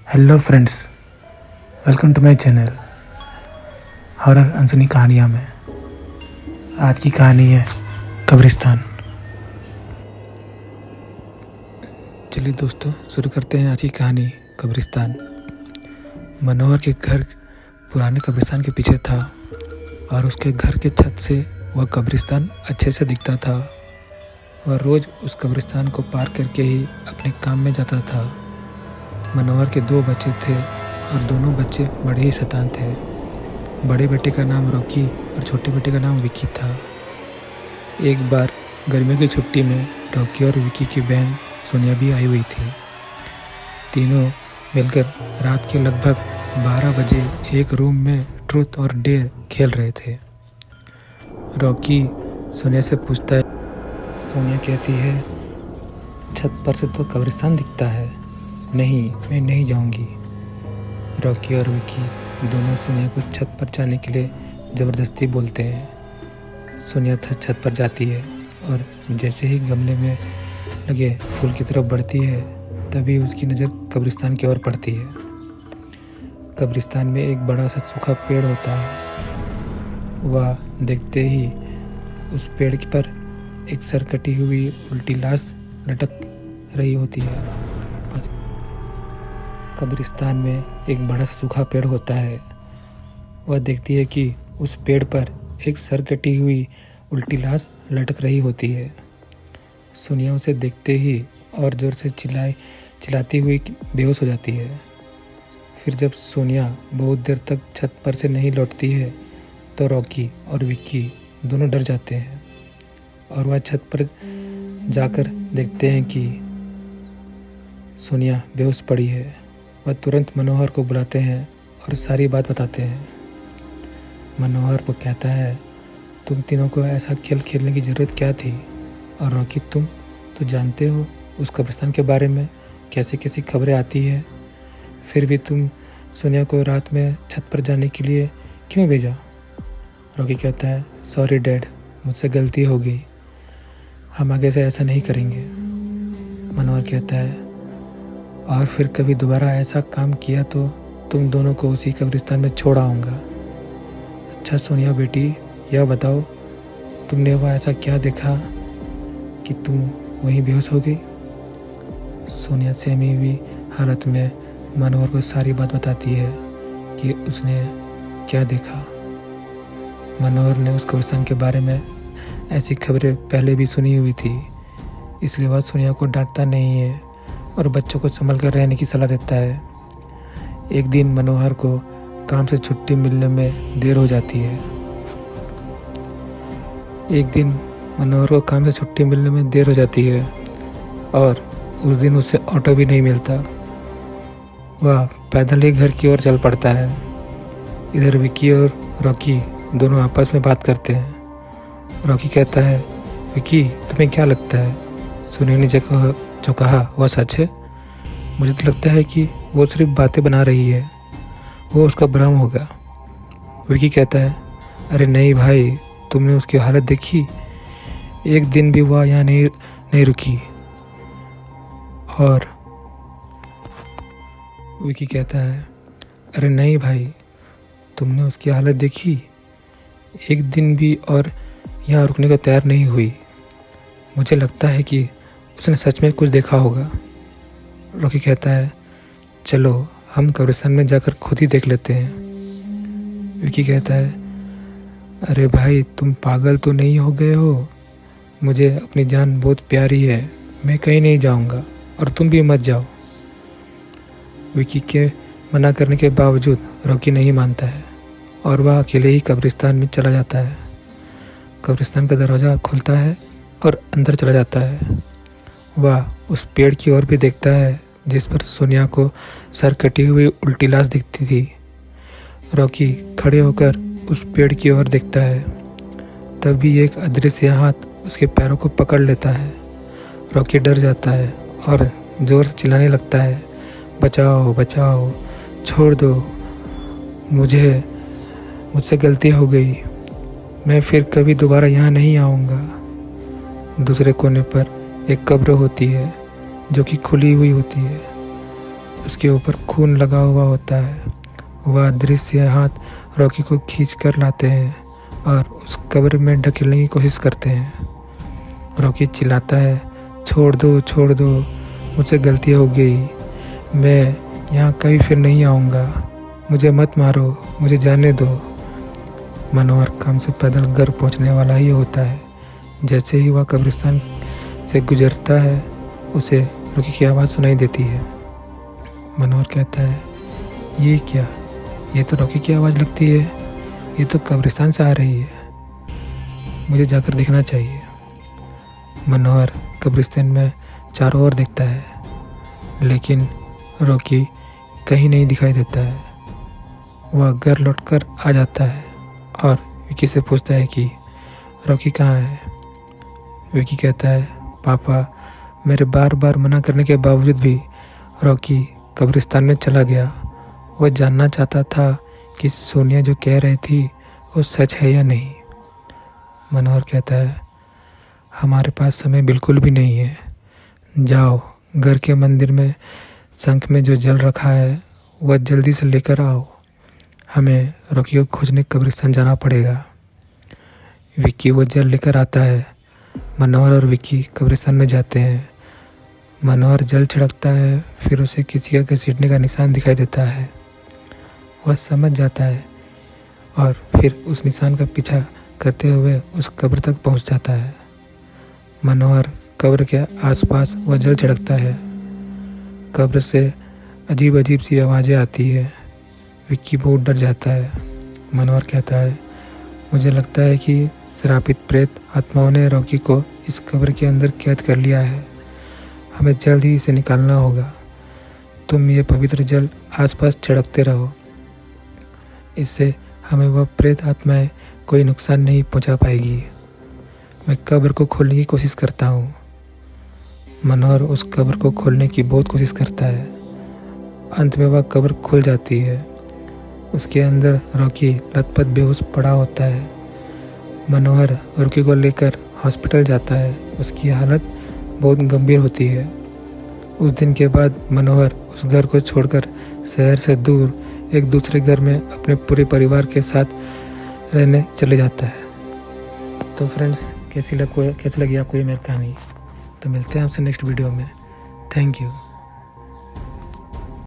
Hello friends, welcome to my channel horror अनसुनी कहानियाँ में। आज की कहानी है कब्रिस्तान। चलिए दोस्तों, शुरू करते हैं आज की कहानी कब्रिस्तान। मनोहर के घर पुराने कब्रिस्तान के पीछे था और उसके घर के छत से वह कब्रिस्तान अच्छे से दिखता था। वह रोज़ उस कब्रिस्तान को पार करके ही अपने काम में जाता था। मनोहर के 2 बच्चे थे और दोनों बच्चे बड़े ही शैतान थे। बड़े बेटे का नाम रॉकी और छोटे बेटे का नाम विकी था। एक बार गर्मियों की छुट्टी में रॉकी और विकी की बहन सोनिया भी आई हुई थी। तीनों मिलकर रात के लगभग 12 बजे एक रूम में ट्रूथ और डेयर खेल रहे थे। रॉकी सोनिया से पूछता है। सोनिया कहती है, छत पर से तो कब्रिस्तान दिखता है। नहीं, मैं नहीं जाऊंगी। रॉकी और विकी दोनों सोनिया को छत पर जाने के लिए ज़बरदस्ती बोलते हैं। सोनिया छत पर जाती है और जैसे ही गमले में लगे फूल की तरफ बढ़ती है, तभी उसकी नज़र कब्रिस्तान की ओर पड़ती है। कब्रिस्तान में एक बड़ा सा सूखा पेड़ होता है। वह देखते ही उस पेड़ पर एक सर कटी हुई उल्टी लाश लटक रही होती है। कब्रिस्तान में एक बड़ा सा सूखा पेड़ होता है। वह देखती है कि उस पेड़ पर एक सर कटी हुई उल्टी लाश लटक रही होती है। सोनिया उसे देखते ही और ज़ोर से चिल्लाती हुई बेहोश हो जाती है। फिर जब सोनिया बहुत देर तक छत पर से नहीं लौटती है तो रॉकी और विक्की दोनों डर जाते हैं और वह छत पर जाकर देखते हैं कि सोनिया बेहोश पड़ी है। वह तुरंत मनोहर को बुलाते हैं और सारी बात बताते हैं। मनोहर को कहता है, तुम तीनों को ऐसा खेल खेलने की ज़रूरत क्या थी? और रॉकी, तुम तो जानते हो उस कब्रिस्तान के बारे में कैसी कैसी खबरें आती है, फिर भी तुम सोनिया को रात में छत पर जाने के लिए क्यों भेजा? रॉकी कहता है, सॉरी डैड, मुझसे गलती हो गई, हम आगे से ऐसा नहीं करेंगे। मनोहर कहता है, और फिर कभी दोबारा ऐसा काम किया तो तुम दोनों को उसी कब्रिस्तान में छोड़ आऊँगा। अच्छा सोनिया बेटी, यह बताओ, तुमने वह ऐसा क्या देखा कि तुम वहीं बेहोश हो गई? सोनिया सहमी हुई हालत में मनोहर को सारी बात बताती है कि उसने क्या देखा। मनोहर ने उस कब्रिस्तान के बारे में ऐसी खबरें पहले भी सुनी हुई थी, इसलिए वह सोनिया को डांटता नहीं है और बच्चों को संभल कर रहने की सलाह देता है। एक दिन मनोहर को काम से छुट्टी मिलने में देर हो जाती है। और उस दिन उसे ऑटो भी नहीं मिलता। वह पैदल ही घर की ओर चल पड़ता है। इधर विकी और रॉकी दोनों आपस में बात करते हैं। रॉकी कहता है, विकी, तुम्हें क्या लगता है सोनिया ने जो कहा वह सच है? मुझे तो लगता है कि वो सिर्फ बातें बना रही है, वो उसका भ्रम होगा। विकी कहता है, अरे नहीं भाई, तुमने उसकी हालत देखी? एक दिन भी वह यहाँ नहीं रुकी। और विकी कहता है, अरे नहीं भाई, तुमने उसकी हालत देखी? एक दिन भी और यहाँ रुकने को तैयार नहीं हुई। मुझे लगता है कि उसने सच में कुछ देखा होगा। रॉकी कहता है, चलो हम कब्रिस्तान में जाकर खुद ही देख लेते हैं। विकी कहता है, अरे भाई, तुम पागल तो नहीं हो गए हो? मुझे अपनी जान बहुत प्यारी है, मैं कहीं नहीं जाऊंगा और तुम भी मत जाओ। विकी के मना करने के बावजूद रॉकी नहीं मानता है और वह अकेले ही कब्रिस्तान में चला जाता है। कब्रिस्तान का दरवाज़ा खुलता है और अंदर चला जाता है। वह उस पेड़ की ओर भी देखता है जिस पर सोनिया को सर कटी हुई उल्टी लाश दिखती थी। रॉकी खड़े होकर उस पेड़ की ओर देखता है। तभी एक अदृश्य हाथ उसके पैरों को पकड़ लेता है। रॉकी डर जाता है और जोर से चिल्लाने लगता है, बचाओ बचाओ, छोड़ दो, मुझसे गलती हो गई, मैं फिर कभी दोबारा यहाँ नहीं आऊँगा। दूसरे कोने पर एक कब्र होती है जो कि खुली हुई होती है। उसके ऊपर खून लगा हुआ होता है। वह दृश्य हाथ रॉकी को खींच कर लाते हैं और उस कब्र में ढकेलने की कोशिश करते हैं। रॉकी चिल्लाता है, छोड़ दो, मुझसे गलती हो गई, मैं यहाँ कभी फिर नहीं आऊँगा, मुझे मत मारो, मुझे जाने दो। मनोहर काम से पैदल घर पहुँचने वाला ही होता है। जैसे ही वह कब्रिस्तान से गुजरता है उसे रॉकी की आवाज़ सुनाई देती है। मनोहर कहता है, ये क्या, ये तो रॉकी की आवाज़ लगती है, ये तो कब्रिस्तान से आ रही है, मुझे जाकर देखना चाहिए। मनोहर कब्रिस्तान में चारों ओर देखता है, लेकिन रॉकी कहीं नहीं दिखाई देता है। वह घर लौटकर आ जाता है और विकी से पूछता है कि रॉकी कहाँ है। विकी कहता है, पापा, मेरे बार बार मना करने के बावजूद भी रॉकी कब्रिस्तान में चला गया। वह जानना चाहता था कि सोनिया जो कह रही थी वो सच है या नहीं। मनोहर कहता है, हमारे पास समय बिल्कुल भी नहीं है, जाओ घर के मंदिर में शंख में जो जल रखा है वह जल्दी से लेकर आओ, हमें रॉकी को खोजने कब्रिस्तान जाना पड़ेगा। विक्की वो जल लेकर आता है। मनोहर और विक्की कब्रिस्तान में जाते हैं। मनोहर जल छिड़कता है, फिर उसे किसी का घसीटने का निशान दिखाई देता है। वह समझ जाता है और फिर उस निशान का पीछा करते हुए उस कब्र तक पहुंच जाता है। मनोहर कब्र के आसपास वह जल छिड़कता है। कब्र से अजीब अजीब सी आवाज़ें आती है। विक्की बहुत डर जाता है। मनोहर कहता है, मुझे लगता है कि श्रापित प्रेत आत्माओं ने रॉकी को इस कब्र के अंदर कैद कर लिया है, हमें जल्द ही इसे निकालना होगा। तुम ये पवित्र जल आसपास छिड़कते रहो, इससे हमें वह प्रेत आत्माएं कोई नुकसान नहीं पहुंचा पाएगी। मैं कब्र को खोलने की कोशिश करता हूँ। मनोहर उस कब्र को खोलने की बहुत कोशिश करता है। अंत में वह कब्र खुल जाती है। उसके अंदर रॉकी लथपथ बेहोश पड़ा होता है। मनोहर रॉकी को लेकर हॉस्पिटल जाता है। उसकी हालत बहुत गंभीर होती है। उस दिन के बाद मनोहर उस घर को छोड़कर शहर से दूर एक दूसरे घर में अपने पूरे परिवार के साथ रहने चले जाता है। तो फ्रेंड्स, कैसी लगी आपको ये मेरी कहानी? तो मिलते हैं आपसे नेक्स्ट वीडियो में। Thank you.